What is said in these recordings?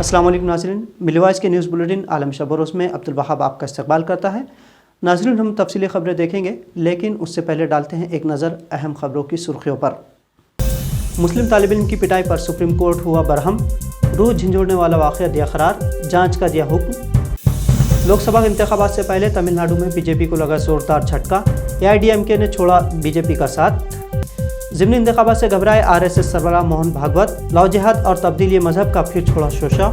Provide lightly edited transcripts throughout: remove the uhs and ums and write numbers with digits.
अस्सलाम वालेकुम नाज़रीन, मिली वॉइस के न्यूज़ बुलेटिन आलम शबरोस में अब्दुल वहाब आपका इस्तकबाल करता है। नाज़रीन, हम तफसीली खबरें देखेंगे, लेकिन उससे पहले डालते हैं एक नज़र अहम खबरों की सुर्खियों पर। मुस्लिम तालिब इल्म की पिटाई पर सुप्रीम कोर्ट हुआ बरहम, रूह झंझोड़ने वाला वाक़या दिया करार, जांच का दिया हुक्म। लोकसभा के इंतखाबात से पहले तमिलनाडु में बीजेपी को लगा जोरदार झटका, AIADMK ने छोड़ा बीजेपी का साथ। ज़िमनी इंतखाबात से घबराए RSS सरबराह मोहन भागवत, लव जिहाद और तब्दीली मजहब का फिर छोड़ा शोशा।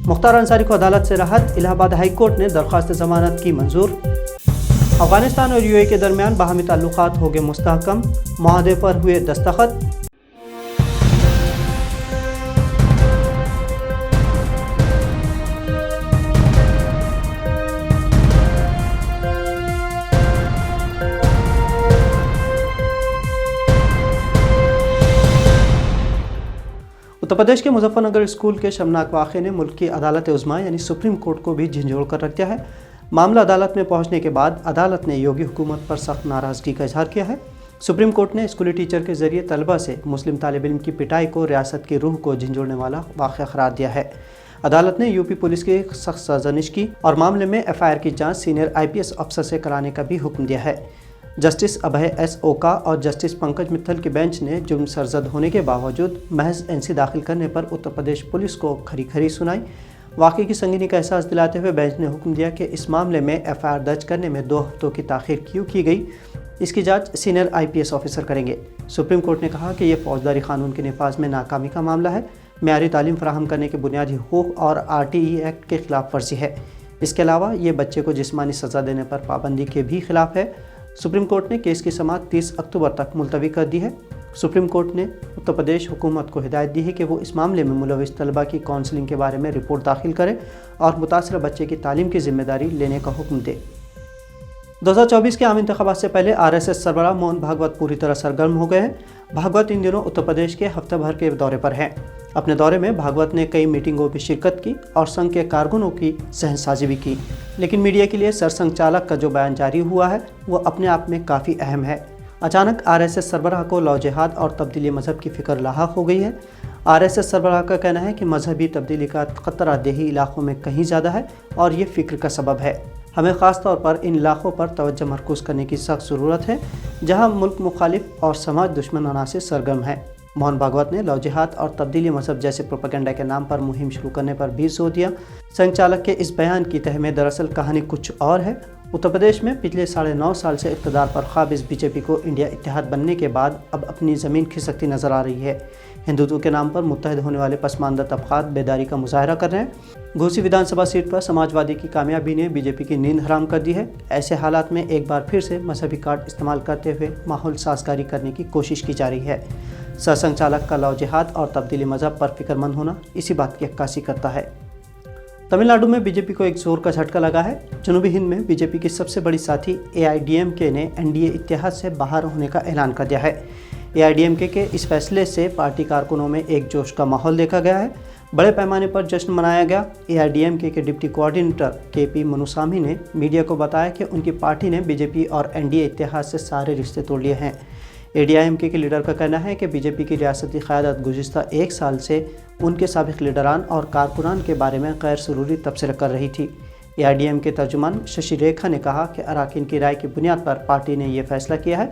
मुख्तार अंसारी को अदालत से राहत, इलाहाबाद हाई कोर्ट ने दरख्वास्त जमानत की मंजूर। अफगानिस्तान और UAE के दरमियान बाहमी ताल्लुकात हो गए मुस्तहकम, मुआहदे पर हुए दस्तखत। उत्तर प्रदेश के मुजफ्फरनगर स्कूल के शर्मनाक वाक़े ने मुल्क की अदालत उज़्मा यानी सुप्रीम कोर्ट को भी झंझोड़ कर रख दिया है। मामला अदालत में पहुंचने के बाद अदालत ने योगी हुकूमत पर सख्त नाराज़गी का इजहार किया है। सुप्रीम कोर्ट ने स्कूली टीचर के ज़रिए तलबा से मुस्लिम तालिब इल्म की पिटाई को रियासत की रूह को झंझोड़ने वाला वाक़या करार दिया है। अदालत ने यूपी पुलिस की सख्त सरजनिश की और मामले में FIR की जाँच सीनियर IPS अफसर से कराने का भी हुक्म दिया है। जस्टिस अभय S. ओका और जस्टिस पंकज मित्तल की बेंच ने जुर्म सरजद होने के बावजूद महज NC दाखिल करने पर उत्तर प्रदेश पुलिस को खरी खरी सुनाई। वाक़े की संगीनी का एहसास दिलाते हुए बेंच ने हुक्म दिया कि इस मामले में FIR दर्ज करने में 2 हफ्तों की ताख़ीर क्यों की गई, इसकी जांच सीनियर IPS ऑफिसर करेंगे। सुप्रीम कोर्ट ने कहा कि यह फौजदारी कानून के नफाज में नाकामी का मामला है, मेयारी तालीम फराहम करने के बुनियादी हुकूक और RTE एक्ट के खिलाफ वर्जी है। इसके अलावा ये बच्चे को जिस्मानी सज़ा देने पर पाबंदी के भी खिलाफ है। सुप्रीम कोर्ट ने केस की समाअत 30 अक्टूबर तक मुलतवी कर दी है। सुप्रीम कोर्ट ने उत्तर प्रदेश हुकूमत को हिदायत दी है कि वो इस मामले में मुलविस तलबा की काउंसलिंग के बारे में रिपोर्ट दाखिल करे और मुतासरा बच्चे की तालीम की जिम्मेदारी लेने का हुक्म दे। 2024 के आम इंतखाबात से पहले RSS सरबराह मोहन भागवत पूरी तरह सरगर्म हो गए हैं। भागवत इन दिनों उत्तर प्रदेश के हफ्ते भर के दौरे पर हैं। अपने दौरे में भागवत ने कई मीटिंगों में शिरकत की और संघ के कारकुनों की सहसाजी भी की, लेकिन मीडिया के लिए सरसंघ चालक का जो बयान जारी हुआ है वो अपने आप में काफ़ी अहम है। अचानक RSS सरबराह को लव जिहाद और तब्दीली मजहब की फ़िक्र लाहक हो गई है। RSS सरबराह का कहना है कि मजहबी तब्दीली का खतरा देही इलाकों में कहीं ज़्यादा है और ये फ़िक्र का सबब है। हमें ख़ास तौर पर इन इलाकों पर तवज्जो मरकूज़ करने की सख्त ज़रूरत है जहाँ मुल्क मुखालिफ और समाज दुश्मन अनासिर सरगर्म है। मोहन भागवत ने लव जिहाद और तब्दीली मजहब जैसे प्रोपेगेंडा के नाम पर मुहिम शुरू करने पर भी जोर दिया। संघ चालक के इस बयान की तह में दरअसल कहानी कुछ और है। उत्तर प्रदेश में पिछले 9.5 साल से इक़्तिदार पर क़ाबिज़ BJP को इंडिया इत्तेहाद बनने के बाद अब अपनी ज़मीन खिसकती नज़र आ रही है। हिंदुत्व के नाम पर मुत्तहद होने वाले पसमानदा तबक़ात बेदारी का मुज़ाहरा कर रहे हैं। घोसी विधानसभा सीट पर समाजवादी की कामयाबी ने BJP की नींद हराम कर दी है। ऐसे हालात में एक बार फिर से मजहबी कार्ड इस्तेमाल करते हुए माहौल साजगारी करने की कोशिश की जा रही है। सरसंघ चालक का लव जिहाद और तब्दीली मजहब पर फिक्रमंद होना इसी बात की अक्कासी करता है। तमिलनाडु में BJP को एक जोर का झटका लगा है। जनूबी हिंद में BJP की सबसे बड़ी साथी AIADMK ने NDA इत्तेहाद से बाहर होने का ऐलान कर दिया है। AIADMK के इस फैसले से पार्टी कारकुनों में एक जोश का माहौल देखा गया है। बड़े पैमाने पर जश्न मनाया गया। AIADMK के डिप्टी कोऑर्डिनेटर KP मुनुसामी ने मीडिया को बताया कि उनकी पार्टी ने BJP और NDA इत्तेहाद से सारे रिश्ते तोड़ लिए हैं। AIADMK के लीडर का कहना है कि BJP की रियासती क़यादत गुज़िश्ता 1 साल से उनके साबिक़ लीडरान और कारकुनान के बारे में गैर ज़रूरी तबसरा कर रही थी। AIADMK के तर्जुमान शशि रेखा ने कहा कि अरकान की राय की बुनियाद पर पार्टी ने यह फ़ैसला किया है।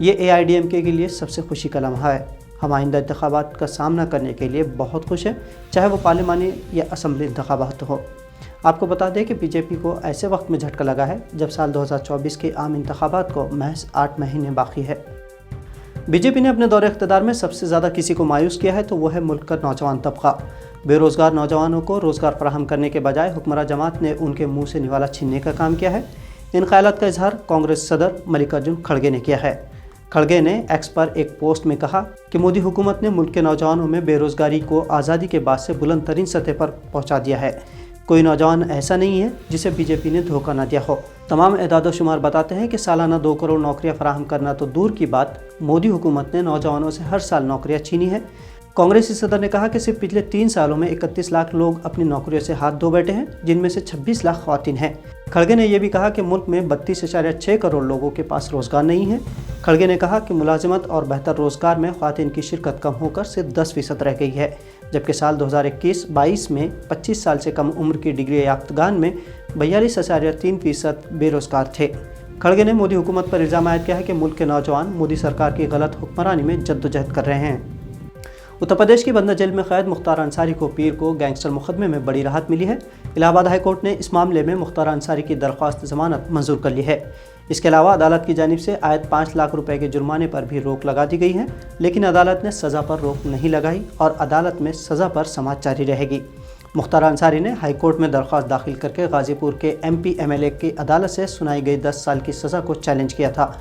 ये AIADMK के लिए सबसे खुशी का लम्हा है। हम आइंदा इंतखाबात का सामना करने के लिए बहुत खुश हैं, चाहे वो पार्लिमानी या असम्बली इंतखाबात हो। आपको बता दें कि BJP को ऐसे वक्त में झटका लगा है जब साल 2024 के आम इंतखाबात को महज 8 महीने बाकी है। BJP ने अपने दौरे इक़्तिदार में सबसे ज़्यादा किसी को मायूस किया है तो वो है मुल्क का नौजवान तबका। बेरोज़गार नौजवानों को रोज़गार फराहम करने के बजाय हुक्मरान जमात ने उनके मुँह से निवाला छीनने का काम किया है। इन ख़यालात का इजहार कांग्रेस सदर मल्लिकार्जुन खड़गे ने किया है। खड़गे ने X पर एक पोस्ट में कहा कि मोदी हुकूमत ने मुल्क के नौजवानों में बेरोज़गारी को आज़ादी के बाद से बुलंद तरीन सतह पर पहुँचा दिया है। कोई नौजवान ऐसा नहीं है जिसे BJP ने धोखा न दिया हो। तमाम एदाद शुमार बताते हैं कि सालाना 2 करोड़ नौकरियां फराहम करना तो दूर की बात, मोदी हुकूमत ने नौजवानों से हर साल नौकरियां छीनी है। कांग्रेसी सदर ने कहा कि सिर्फ पिछले 3 सालों में 31 लाख लोग अपनी नौकरियों से हाथ धो बैठे हैं, जिनमें से 26 लाख ख़वातीन हैं। खड़गे ने यह भी कहा कि मुल्क में 32.6 करोड़ लोगों के पास रोज़गार नहीं है। खड़गे ने कहा कि मुलाजिमत और बेहतर रोज़गार में ख़वातीन की शिरकत कम होकर सिर्फ 10% रह गई है, जबकि साल 2021-22 में 25 साल से कम उम्र की डिग्री याफ्तगान में 42.3% बेरोज़गार थे। खड़गे ने मोदी हुकूमत पर इल्ज़ाम आयद किया है कि मुल्क के नौजवान मोदी सरकार की गलत हुक्मरानी में जद्दोजहद कर रहे हैं। उत्तर प्रदेश की बंदा जेल में कैद मुख्तार अंसारी को पीर को गैंगस्टर मुकदमे में बड़ी राहत मिली है। इलाहाबाद हाई कोर्ट ने इस मामले में मुख्तार अंसारी की दरख्वास्त ज़मानत मंजूर कर ली है। इसके अलावा अदालत की जानिब से आयद 5 लाख रुपए के जुर्माने पर भी रोक लगा दी गई है, लेकिन अदालत ने सज़ा पर रोक नहीं लगाई और अदालत में सज़ा पर समाअत जारी रहेगी। मुख्तार अंसारी ने हाई कोर्ट में दरख्वास्त दाखिल करके गाज़ीपुर के MP MLA की अदालत से सुनाई गई 10 साल की सज़ा को चैलेंज किया था।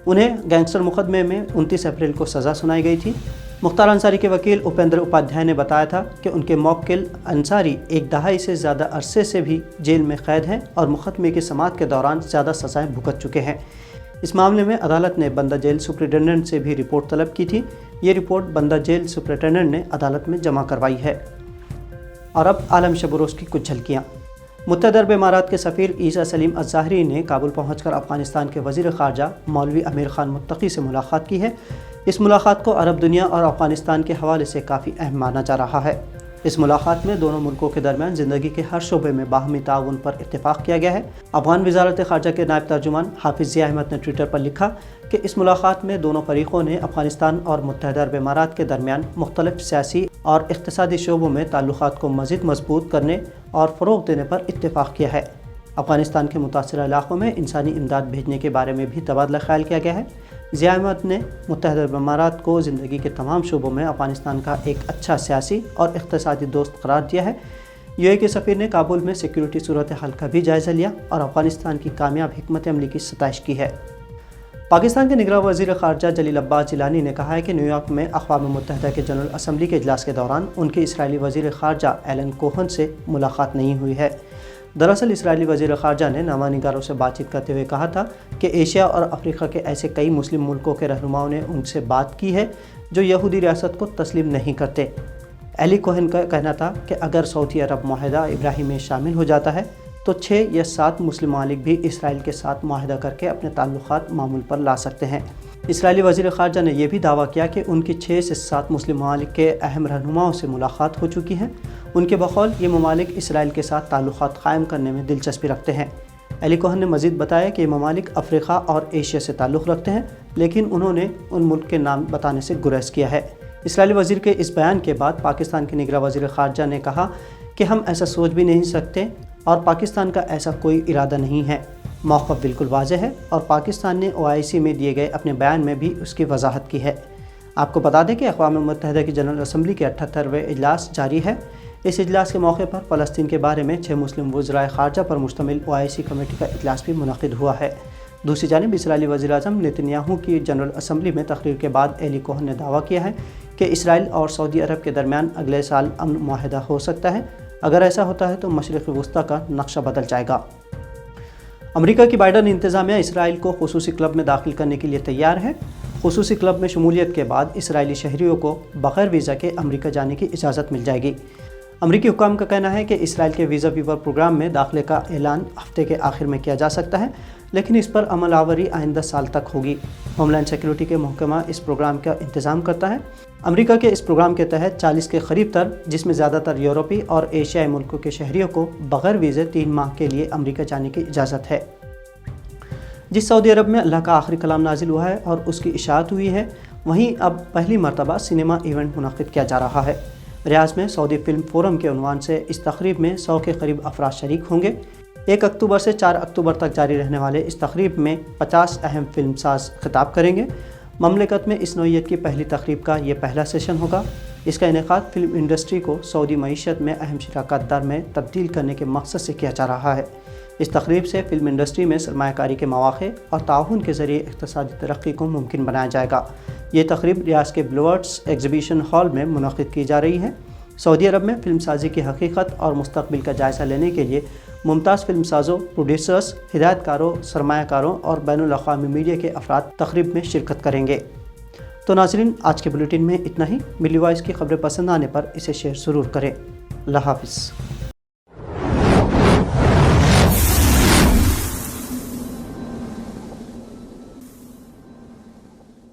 उन्हें गैंगस्टर मुकदमे में 29 अप्रैल को सज़ा सुनाई गई थी। मुख्तार अंसारी के वकील उपेंद्र उपाध्याय ने बताया था कि उनके मौक्किल अंसारी 1 दहाई से ज़्यादा अरसे से भी जेल में कैद हैं और मुकदमे की समाअत के दौरान ज़्यादा सज़ाएँ भुगत चुके हैं। इस मामले में अदालत ने बंदा जेल सुपरिटेंडेंट से भी रिपोर्ट तलब की थी। ये रिपोर्ट बंदा जेल सुपरिटेंडेंट ने अदालत में जमा करवाई है। और अब आलम शब-ओ-रोज़ की कुछ झलकियाँ। मुत्तहिदा अरब इमारात के सफ़ीर ईसा सलीम अज़्ज़ाहरी ने काबुल पहुंचकर अफ़गानिस्तान के वज़ीर ख़ारजा मौलवी अमीर ख़ान मुत्तक़ी से मुलाक़ात की है। इस मुलाक़ात को अरब दुनिया और अफ़गानिस्तान के हवाले से काफ़ी अहम माना जा रहा है। इस मुलाक़ात में दोनों मुल्कों के दरमियान ज़िंदगी के हर शोबे में बाहमी ताउन पर इत्तेफ़ाक़ किया गया है। अफ़गान वज़ारत ख़ारजा के नायब तर्जुमान हाफिज़ ज़िया अहमद ने ट्विटर पर लिखा कि इस मुलाक़ात में दोनों फ़रीक़ों ने अफ़गानिस्तान और मुत्तहिदा अरब इमारात के दरमियान मुख्तलिफ़ सियासी और इक़्तिसादी शोबों में ताल्लुक़ात को मज़ीद मज़बूत करने और फ़रोग़ देने पर इत्तेफ़ाक़ किया है। अफ़गानिस्तान के मुतासिर इलाक़ों में इंसानी इमदाद भेजने के बारे में भी तबादला ख़याल किया गया है। ज़िया अहमद ने मुत्तहिदा अरब इमारात को ज़िंदगी के तमाम शोबों में अफ़गानिस्तान का एक अच्छा सियासी और इक़्तिसादी दोस्त करार दिया है। UAE के सफ़ीर ने काबुल में सिक्योरिटी सूरत हाल का भी जायज़ा लिया और अफ़गानिस्तान की कामयाब हिकमत अमली की सताइश की है। पाकिस्तान के निगरां वज़ीर ख़ारजा जलील अब्बास जिलानी ने कहा है कि न्यूयॉर्क में अक़वाम मुत्तहिदा के जनरल असम्बली के इजलास के दौरान उनकी इसराइली वज़ीर ख़ारजा एलन कोहन से मुलाक़ात नहीं हुई है। दरअसल इसराइली वज़ीर ख़ारजा ने नामानिगारों से बातचीत करते हुए कहा था कि एशिया और अफ्रीका के ऐसे कई मुस्लिम मुल्कों के रहनुमाओं ने उनसे बात की है जो यहूदी रियासत को तस्लीम नहीं करते। एली कोहन का कहना था कि अगर सऊदी अरब मुआहदा इब्राहिम में शामिल हो जाता है तो 6 या 7 मुस्लिम मालिक भी इसराइल के साथ मुआहदा करके अपने ताल्लुक़ात मामूल पर ला सकते हैं। इसराइली वज़ीर ख़ारजा ने यह भी दावा किया कि उनकी 6 से 7 मुस्लिम ममालिक के अहम रहनुमाओं से मुलाक़ात हो चुकी है। उनके बक़ौल ये ममालिक इसराइल के साथ ताल्लुक़ात क़ायम करने में दिलचस्पी रखते हैं। एली कोहन ने मज़ीद बताया कि ये ममालिक अफ़्रीका और एशिया से ताल्लुक़ रखते हैं, लेकिन उन्होंने उन मुल्क के नाम बताने से गुरेज़ किया है। इसराइली वज़ीर के इस बयान के बाद पाकिस्तान के निगरां वज़ीर ख़ारजा ने कहा कि हम ऐसा सोच भी नहीं सकते और पाकिस्तान का ऐसा कोई इरादा नहीं है। मौक़िफ़ बिल्कुल वाज़ेह है और पाकिस्तान ने OIC में दिए गए अपने बयान में भी उसकी वजाहत की है। आपको बता दें कि अक़वाम मुत्तहिदा की जनरल असम्बली के 78वें इजलास जारी है। इस इजलास के मौके पर फ़लस्तीन के बारे में 6 मुस्लिम वज़राए ख़ारजा पर मुश्तमिल OIC कमेटी का इजलास भी मुनक़िद हुआ है। दूसरी जानिब इसराइली वज़ीर-ए-आज़म नेतन्याहू की जनरल असम्बली में तकरीर के बाद एली कोहन ने दावा किया है कि इसराइल और सऊदी अरब के दरमियान अगले साल अमन मुआहदा हो सकता है। अगर ऐसा होता है तो मशरिक़ वुस्ता का नक्शा बदल जाएगा। अमेरिका की बाइडन इंतज़ामिया इसराइल को खुसूसी क्लब में दाखिल करने के लिए तैयार है। खुसूसी क्लब में शमूलियत के बाद इसराइली शहरियों को बग़ैर वीज़ा के अमेरिका जाने की इजाज़त मिल जाएगी। अमरीकी हुकाम का कहना है कि इसराइल के वीज़ा वीवर प्रोग्राम में दाखिले का ऐलान हफ्ते के आखिर में किया जा सकता है, लेकिन इस पर अमल आवरी आइंदा साल तक होगी। होमलैंड सिक्योरिटी के महकमा इस प्रोग्राम का इंतज़ाम करता है। अमेरिका के इस प्रोग्राम के तहत 40 के करीब तर, जिसमें ज़्यादातर यूरोपीय और एशियाई मुल्कों के शहरियों को बग़ैर वीज़े 3 माह के लिए अमेरिका जाने की इजाज़त है। जिस सऊदी अरब में अल्लाह का आखिरी कलाम नाजिल हुआ है और उसकी इशाअत हुई है, वहीं अब पहली मरतबा सिनेमा इवेंट मुनक़िद किया जा रहा है। रियाज़ में सऊदी फ़िल्म फ़ोरम के उन्वान से इस तक़रीब में 100 के करीब अफराद शरीक होंगे। 1 अक्टूबर से 4 अक्टूबर तक जारी रहने वाले इस तक़रीब में 50 अहम फ़िल्म साज खिताब करेंगे। ममलिकत में इस नौइयत की पहली तक़रीब का ये पहला सेशन होगा। इसका इनेक़ाद फ़िल्म इंडस्ट्री को सऊदी मईशत में अहम शराकत दार में तब्दील करने के मकसद से किया जा रहा है। इस तक़रीब से फ़िल्म इंडस्ट्री में सरमायाकारी के मौक़े और ताउन के ज़रिए इक़्तिसादी तरक्की को मुमकिन बनाया जाएगा। ये तक़रीब रियाज़ के ब्लूवर्ड्स एग्ज़िबिशन हॉल में मुनक़िद की जा रही है। सऊदी अरब में फ़िल्म साजी की हकीकत और मुस्तक़बिल का जायज़ा लेने के लिए मुमताज़ फ़िल्म साज़ों, प्रोड्यूसर्स, हिदायतकारों, सरमायाकारों और बैनुल अक़वामी मीडिया के अफराद तक़रीब में शिरकत करेंगे। तो नाज़रीन, आज के बुलेटिन में इतना ही। मिली वॉइस की खबरें पसंद आने पर इसे शेयर ज़रूर करें। अल्लाह हाफ़िज़।